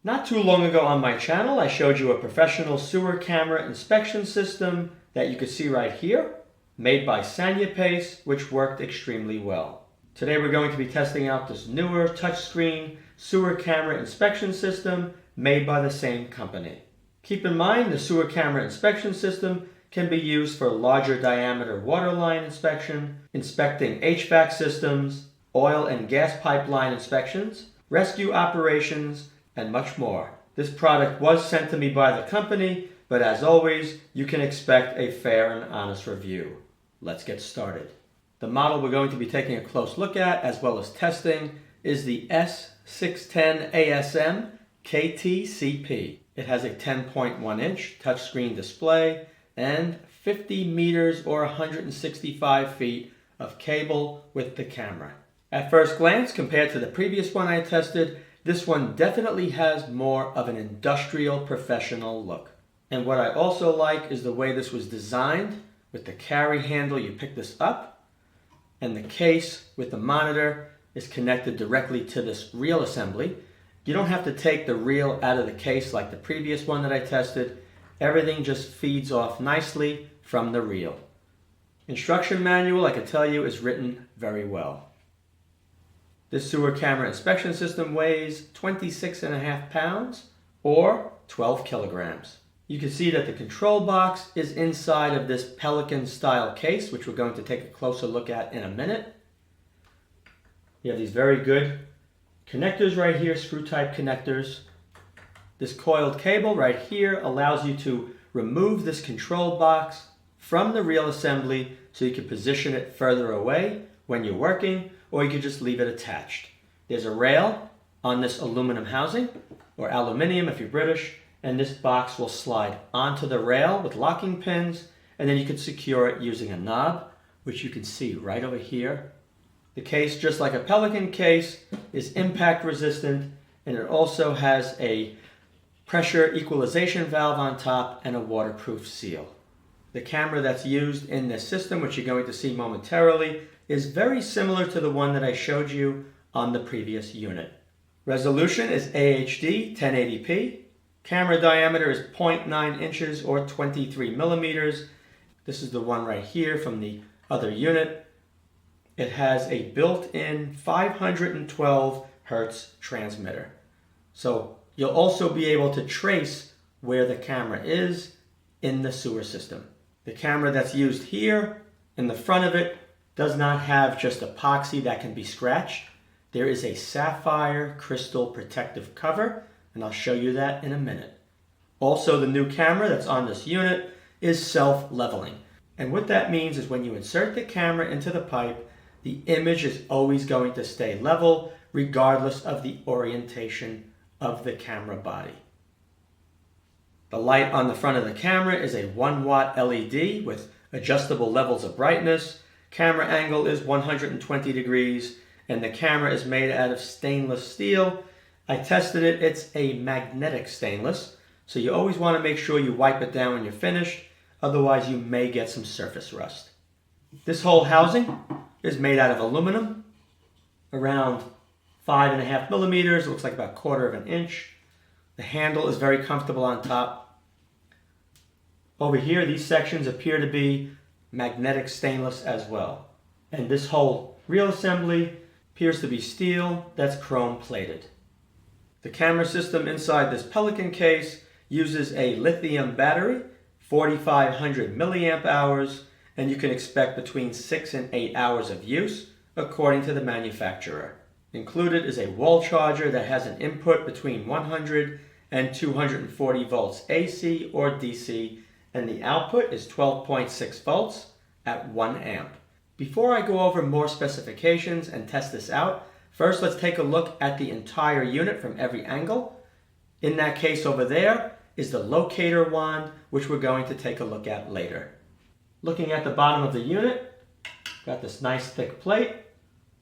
Not too long ago on my channel, I showed you a professional sewer camera inspection system that you can see right here, made by Sanyipace, which worked extremely well. Today we're going to be testing out this newer touchscreen sewer camera inspection system made by the same company. Keep in mind, the sewer camera inspection system can be used for larger diameter water line inspection, inspecting HVAC systems, oil and gas pipeline inspections, rescue operations, and much more. This product was sent to me by the company, but as always, you can expect a fair and honest review. Let's get started. The model we're going to be taking a close look at, as well as testing, is the S610 ASM KTCP. It has a 10.1 inch touchscreen display and 50 meters or 165 feet of cable with the camera. At first glance, compared to the previous one I tested, this one definitely has more of an industrial professional look. And what I also like is the way this was designed. With the carry handle, you pick this up, and the case with the monitor is connected directly to this reel assembly. You don't have to take the reel out of the case like the previous one that I tested. Everything just feeds off nicely from the reel. Instruction manual, I can tell you, is written very well. This sewer camera inspection system weighs 26.5 pounds or 12 kilograms. You can see that the control box is inside of this Pelican style case, which we're going to take a closer look at in a minute. You have these very good connectors right here, screw type connectors. This coiled cable right here allows you to remove this control box from the reel assembly so you can position it further away when you're working, or you can just leave it attached. There's a rail on this aluminum housing, or aluminium if you're British, and this box will slide onto the rail with locking pins, and then you can secure it using a knob, which you can see right over here. The case, just like a Pelican case, is impact resistant, and it also has a pressure equalization valve on top and a waterproof seal. The camera that's used in this system, which you're going to see momentarily, is very similar to the one that I showed you on the previous unit. Resolution is AHD 1080p. Camera diameter is 0.9 inches or 23 millimeters. This is the one right here from the other unit. It has a built-in 512 hertz transmitter. So you'll also be able to trace where the camera is in the sewer system. The camera that's used here in the front of it does not have just epoxy that can be scratched. There is a sapphire crystal protective cover, and I'll show you that in a minute. Also, the new camera that's on this unit is self-leveling. And what that means is when you insert the camera into the pipe, the image is always going to stay level regardless of the orientation of the camera body. The light on the front of the camera is a 1 watt LED with adjustable levels of brightness. Camera angle is 120 degrees, and the camera is made out of stainless steel. I tested it, it's a magnetic stainless, so you always want to make sure you wipe it down when you're finished, otherwise you may get some surface rust. This whole housing is made out of aluminum, around 5.5 millimeters, looks like about 1/4 of an inch. The handle is very comfortable on top. Over here, these sections appear to be magnetic stainless as well. And this whole reel assembly appears to be steel that's chrome plated. The camera system inside this Pelican case uses a lithium battery, 4,500 milliamp hours, and you can expect between 6 and 8 hours of use according to the manufacturer. Included is a wall charger that has an input between 100 and 240 volts AC or DC, and the output is 12.6 volts at 1 amp. Before I go over more specifications and test this out, first let's take a look at the entire unit from every angle. In that case over there is the locator wand, which we're going to take a look at later. Looking at the bottom of the unit, got this nice thick plate,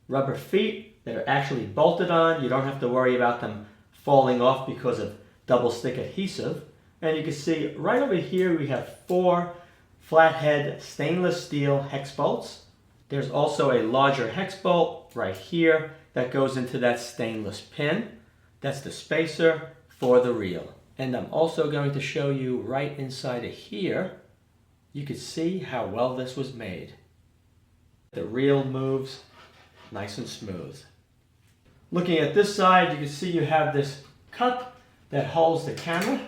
rubber feet that are actually bolted on. You don't have to worry about them falling off because of double stick adhesive. And you can see right over here we have 4 flathead stainless steel hex bolts. There's also a larger hex bolt right here that goes into that stainless pin. That's the spacer for the reel. And I'm also going to show you right inside of here. You can see how well this was made. The reel moves nice and smooth. Looking at this side, you can see you have this cup that holds the camera.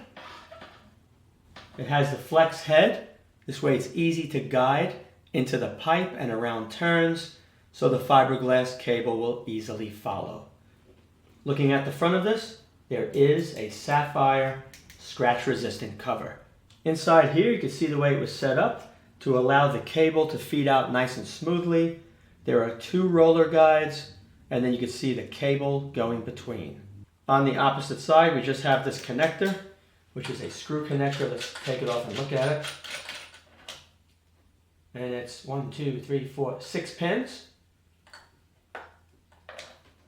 It has the flex head. This way it's easy to guide into the pipe and around turns, so the fiberglass cable will easily follow. Looking at the front of this, there is a sapphire scratch-resistant cover. Inside here, you can see the way it was set up to allow the cable to feed out nice and smoothly. There are 2 roller guides, and then you can see the cable going between. On the opposite side, we just have this connector, which is a screw connector. Let's take it off and look at it. And it's 1, 2, 3, 4, 6 pins.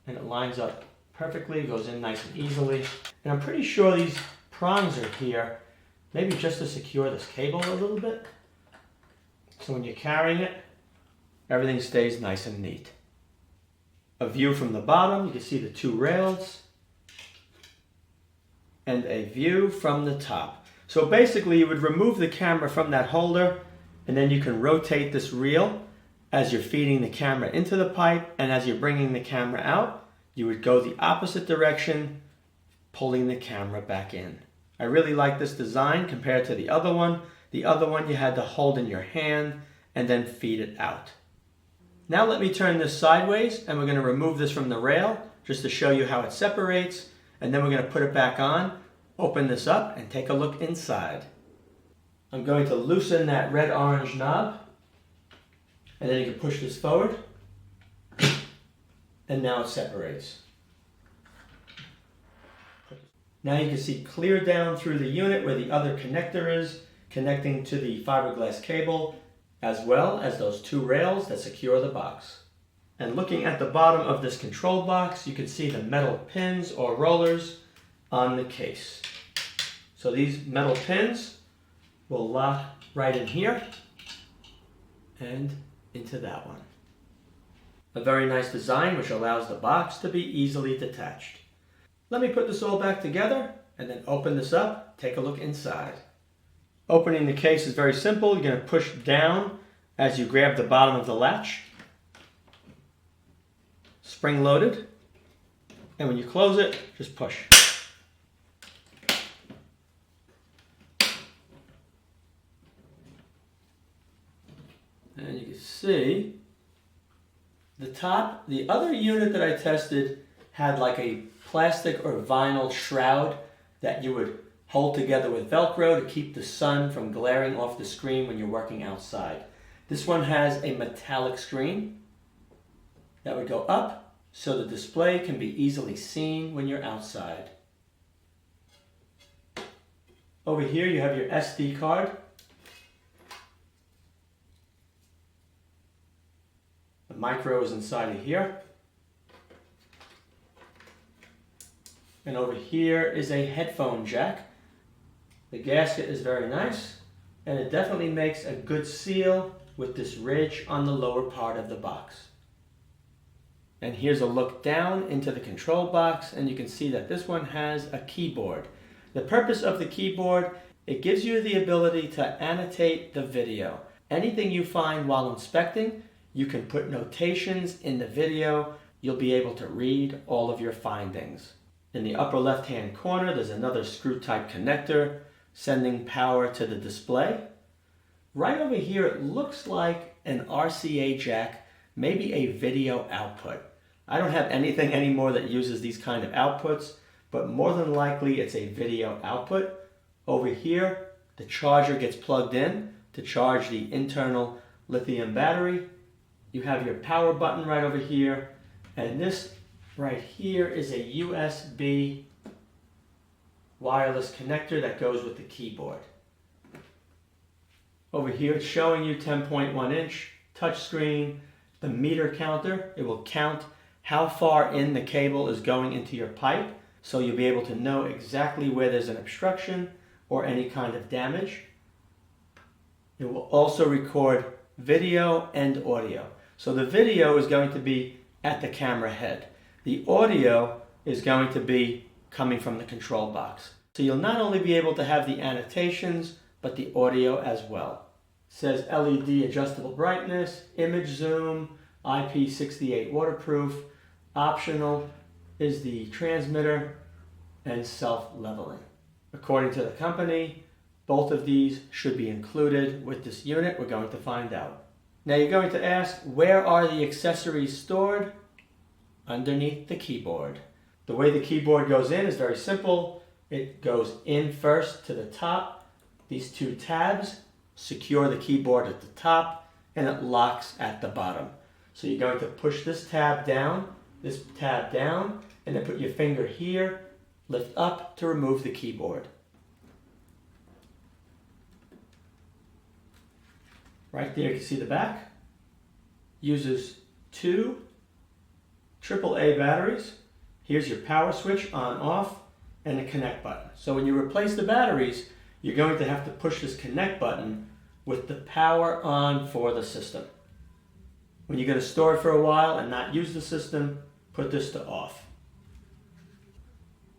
And it lines up perfectly, goes in nice and easily. And I'm pretty sure these prongs are here, maybe just to secure this cable a little bit. So when you're carrying it, everything stays nice and neat. A view from the bottom, you can see the 2 rails. And a view from the top. So basically you would remove the camera from that holder, and then you can rotate this reel as you're feeding the camera into the pipe, and as you're bringing the camera out, you would go the opposite direction, pulling the camera back in. I really like this design compared to the other one. The other one you had to hold in your hand and then feed it out. Now let me turn this sideways, and we're going to remove this from the rail just to show you how it separates, and then we're going to put it back on, open this up, and take a look inside. I'm going to loosen that red-orange knob, and then you can push this forward, and now it separates. Now you can see clear down through the unit where the other connector is, connecting to the fiberglass cable, as well as those 2 rails that secure the box. And looking at the bottom of this control box, you can see the metal pins or rollers on the case. So these metal pins will lock right in here and into that one. A very nice design which allows the box to be easily detached. Let me put this all back together and then open this up, take a look inside. Opening the case is very simple. You're going to push down as you grab the bottom of the latch. Spring loaded. And when you close it, just push. And you can see the top. The other unit that I tested had like a plastic or vinyl shroud that you would hold together with Velcro to keep the sun from glaring off the screen when you're working outside. This one has a metallic screen that would go up so the display can be easily seen when you're outside. Over here you have your SD card. The micro is inside of here. And over here is a headphone jack. The gasket is very nice, and it definitely makes a good seal with this ridge on the lower part of the box. And here's a look down into the control box, and you can see that this one has a keyboard. The purpose of the keyboard, it gives you the ability to annotate the video. Anything you find while inspecting, you can put notations in the video. You'll be able to read all of your findings. In the upper left-hand corner, there's another screw-type connector sending power to the display. Right over here, it looks like an RCA jack, maybe a video output. I don't have anything anymore that uses these kind of outputs, but more than likely it's a video output. Over here, the charger gets plugged in to charge the internal lithium battery. You have your power button right over here, and this right here is a USB wireless connector that goes with the keyboard. Over here it's showing you 10.1 inch touchscreen, the meter counter. It will count how far in the cable is going into your pipe, so you'll be able to know exactly where there's an obstruction or any kind of damage. It will also record video and audio. So the video is going to be at the camera head. The audio is going to be coming from the control box. So you'll not only be able to have the annotations, but the audio as well. It says LED adjustable brightness, image zoom, IP68 waterproof. Optional is the transmitter and self-leveling. According to the company, both of these should be included with this unit. We're going to find out. Now you're going to ask, where are the accessories stored? Underneath the keyboard. The way the keyboard goes in is very simple. It goes in first to the top. These two tabs secure the keyboard at the top, and it locks at the bottom. So you're going to push this tab down, and then put your finger here, lift up to remove the keyboard. Right there you can see the back. Uses two AAA batteries. Here's your power switch on, off, and the connect button. So when you replace the batteries, you're going to have to push this connect button with the power on for the system. When you're going to store it for a while and not use the system, put this to off.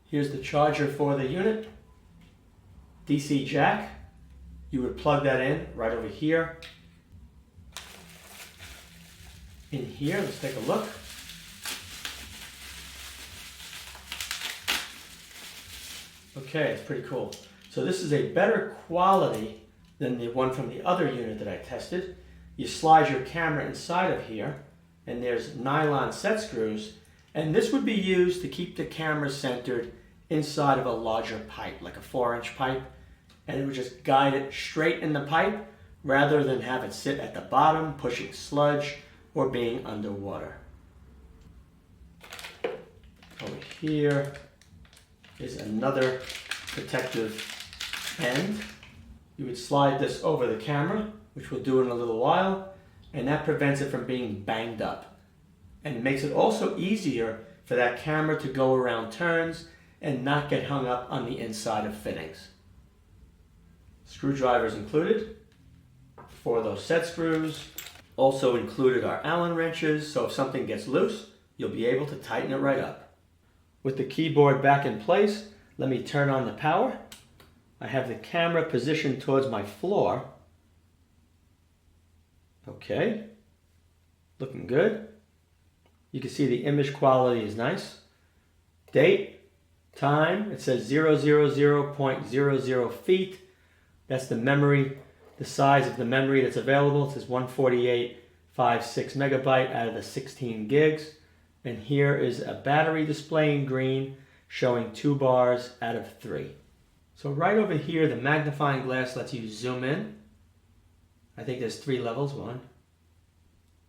Here's the charger for the unit. DC jack. You would plug that in right over here. In here, let's take a look. Okay, it's pretty cool. So this is a better quality than the one from the other unit that I tested. You slide your camera inside of here, and there's nylon set screws, and this would be used to keep the camera centered inside of a larger pipe, like a 4-inch pipe, and it would just guide it straight in the pipe rather than have it sit at the bottom pushing sludge or being underwater. Over here is another protective end. You would slide this over the camera, which we'll do in a little while, and that prevents it from being banged up. And makes it also easier for that camera to go around turns and not get hung up on the inside of fittings. Screwdrivers included for those set screws. Also included are Allen wrenches, so if something gets loose, you'll be able to tighten it right up. With the keyboard back in place, let me turn on the power. I have the camera positioned towards my floor. Okay, looking good. You can see the image quality is nice. Date, time, it says 000.00 feet. That's the memory, the size of the memory that's available. It says 148.56 megabyte out of the 16 gigs. And here is a battery display in green showing 2 bars out of 3. So right over here, the magnifying glass lets you zoom in. I think there's 3 levels. 1,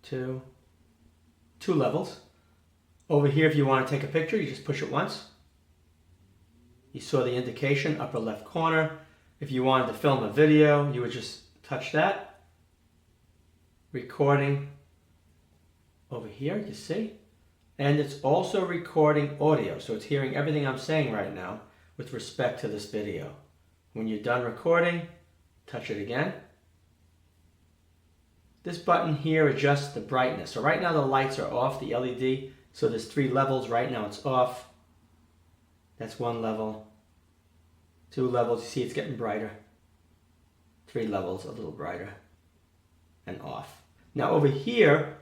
2 levels. Over here, if you want to take a picture, you just push it once. You saw the indication, upper left corner. If you wanted to film a video, you would just touch that. Recording over here, you see. And it's also recording audio, so it's hearing everything I'm saying right now with respect to this video. When you're done recording, touch it again. This button here adjusts the brightness. So right now the lights are off, the LED, so there's 3 levels. Right now it's off. That's 1 level. 2 levels, you see it's getting brighter. 3 levels, a little brighter. And off. Now over here,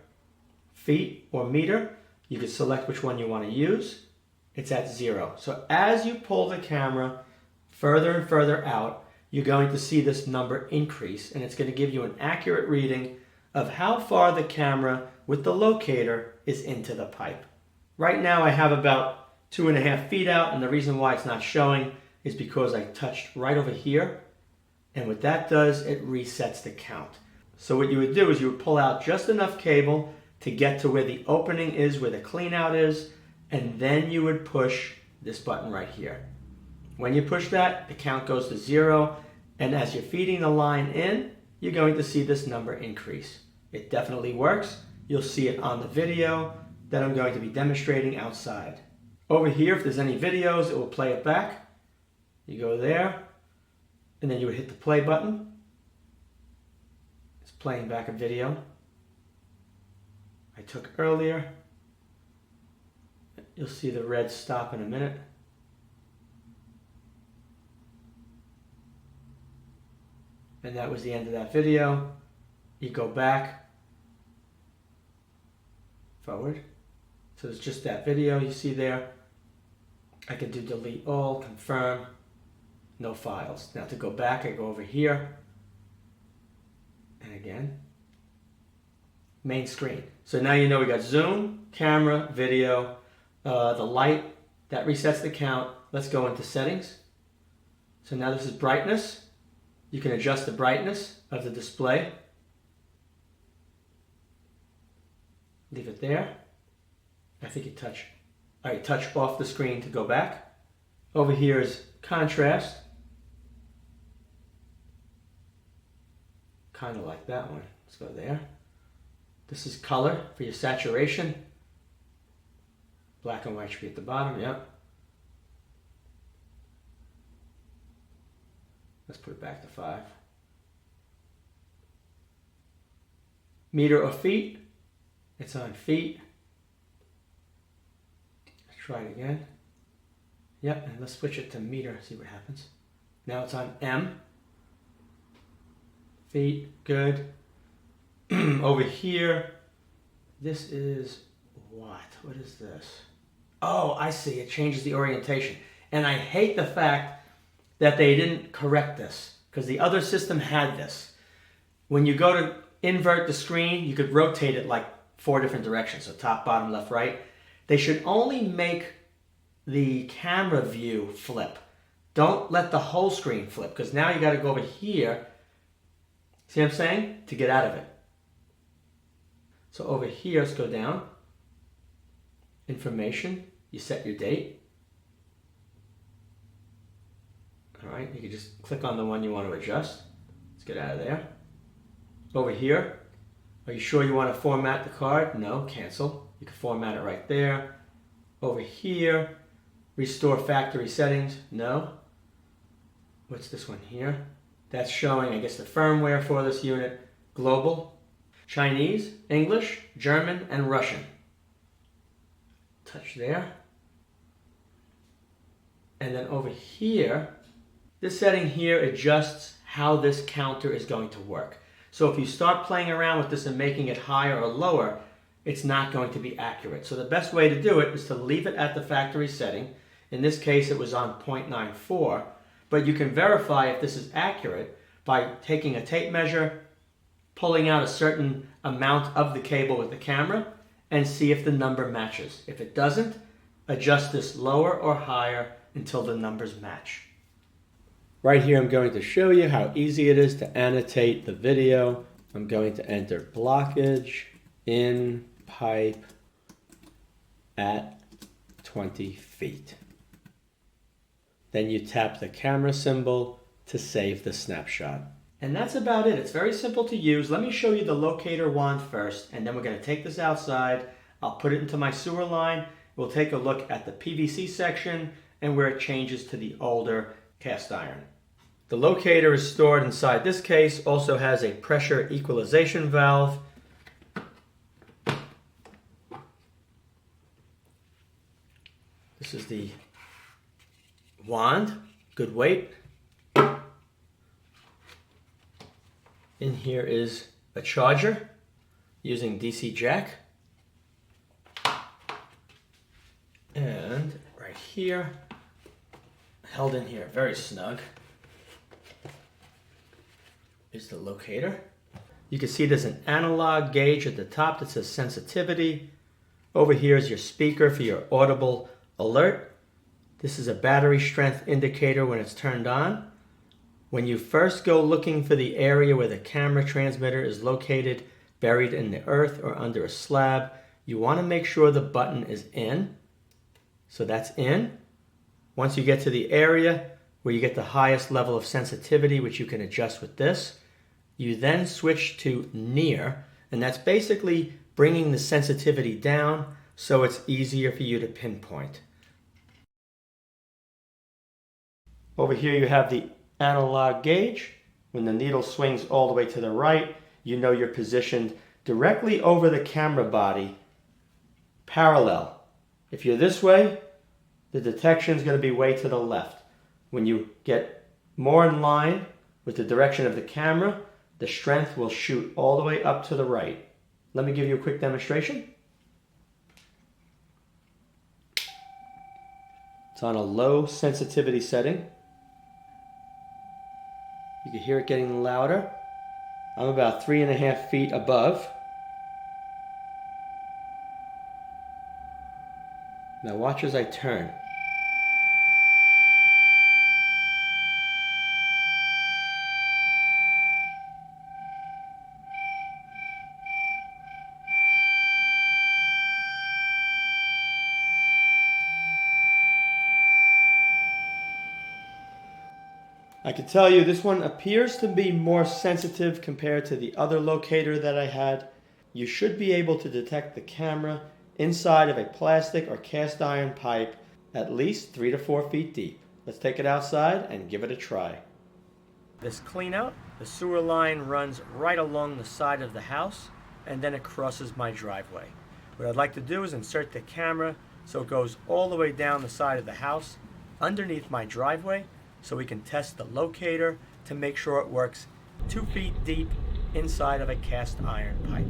feet or meter, you can select which one you want to use. It's at 0. So as you pull the camera further and further out, you're going to see this number increase, and it's going to give you an accurate reading of how far the camera with the locator is into the pipe. Right now I have about 2.5 feet out, and the reason why it's not showing is because I touched right over here, and what that does, it resets the count. So what you would do is you would pull out just enough cable to get to where the opening is, where the clean out is, and then you would push this button right here. When you push that, the count goes to 0, and as you're feeding the line in, you're going to see this number increase. It definitely works. You'll see it on the video that I'm going to be demonstrating outside. Over here, if there's any videos, it will play it back. You go there, and then you would hit the play button. It's playing back a video I took earlier. You'll see the red stop in a minute. And that was the end of that video. You go back, forward. So it's just that video you see there. I can do delete all, confirm, no files. Now to go back, I go over here. And again, main screen. So now you know we got zoom, camera, video, the light, that resets the count. Let's go into settings. So now this is brightness. You can adjust the brightness of the display. Leave it there. I think you touch. All right, touch off the screen to go back. Over here is contrast. Kind of like that one. Let's go there. This is color for your saturation. Black and white should be at the bottom, yep. Let's put it back to 5. Meter or feet. It's on feet. Let's try it again. Yep, and let's switch it to meter, see what happens. Now it's on M. Feet, good. Over here, this is what? What is this? Oh, I see, it changes the orientation. And I hate the fact that they didn't correct this, because the other system had this. When you go to invert the screen, you could rotate it like 4 different directions, so top, bottom, left, right. They should only make the camera view flip. Don't let the whole screen flip, because now you got to go over here, see what I'm saying, to get out of it. So over here, let's go down. Information, you set your date. All right, you can just click on the one you want to adjust. Let's get out of there. Over here, are you sure you want to format the card? No, cancel. You can format it right there. Over here, restore factory settings. No. What's this one here? That's showing, I guess, the firmware for this unit. Global, Chinese, English, German, and Russian. Touch there. And then over here, this setting here adjusts how this counter is going to work. So if you start playing around with this and making it higher or lower, it's not going to be accurate. So the best way to do it is to leave it at the factory setting. In this case, it was on 0.94, but you can verify if this is accurate by taking a tape measure, pulling out a certain amount of the cable with the camera, and see if the number matches. If it doesn't, adjust this lower or higher until the numbers match. Right here, I'm going to show you how easy it is to annotate the video. I'm going to enter blockage in pipe at 20 feet. Then you tap the camera symbol to save the snapshot. And that's about it. It's very simple to use. Let me show you the locator wand first, and then we're going to take this outside. I'll put it into my sewer line. We'll take a look at the PVC section and where it changes to the older cast iron. The locator is stored inside this case, also has a pressure equalization valve. This is the wand, good weight. In here is a charger using DC jack. And right here, held in here very snug, is the locator. You can see there's an analog gauge at the top that says sensitivity. Over here is your speaker for your audible alert. This is a battery strength indicator when it's turned on. When you first go looking for the area where the camera transmitter is located, buried in the earth or under a slab, you want to make sure the button is in. So that's in. Once you get to the area where you get the highest level of sensitivity, which you can adjust with this, you then switch to near, and that's basically bringing the sensitivity down so it's easier for you to pinpoint. Over here you have the analog gauge. When the needle swings all the way to the right, you know you're positioned directly over the camera body, parallel. If you're this way, the detection is going to be way to the left. When you get more in line With the direction of the camera, the strength will shoot all the way up to the right. Let me give you a quick demonstration. It's on a low sensitivity setting. You can hear it getting louder. I'm about 3.5 feet above. Now watch as I turn. I can tell you this one appears to be more sensitive compared to the other locator that I had. You should be able to detect the camera inside of a plastic or cast iron pipe at least 3 to 4 feet deep. Let's take it outside and give it a try. This clean out, the sewer line runs right along the side of the house and then it crosses my driveway. What I'd like to do is insert the camera so it goes all the way down the side of the house underneath my driveway, so we can test the locator to make sure it works 2 feet deep inside of a cast iron pipe.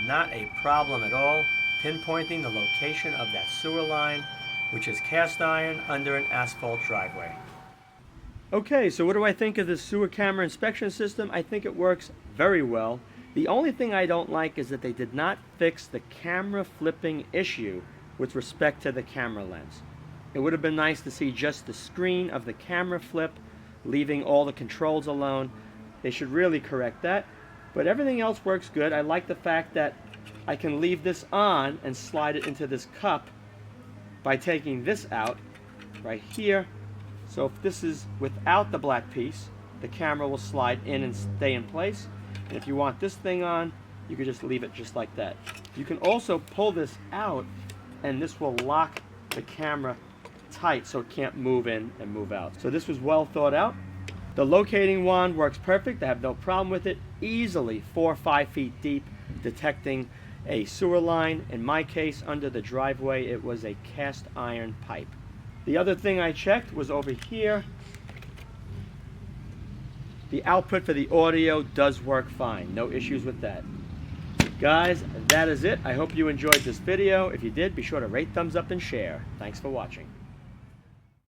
Not a problem at all pinpointing the location of that sewer line, which is cast iron under an asphalt driveway. Okay, so what do I think of this sewer camera inspection system? I think it works very well. The only thing I don't like is that they did not fix the camera flipping issue with respect to the camera lens. It would have been nice to see just the screen of the camera flip, leaving all the controls alone. They should really correct that. But everything else works good. I like the fact that I can leave this on and slide it into this cup by taking this out right here. So if this is without the black piece, the camera will slide in and stay in place. And if you want this thing on, you can just leave it just like that. You can also pull this out and this will lock the camera tight so it can't move in and move out. So this was well thought out. The locating wand works perfect. I have no problem with it. Easily 4 or 5 feet deep, detecting a sewer line. In my case, under the driveway, it was a cast iron pipe. The other thing I checked was over here. The output for the audio does work fine. No issues with that. Guys, that is it. I hope you enjoyed this video. If you did, be sure to rate, thumbs up, and share. Thanks for watching.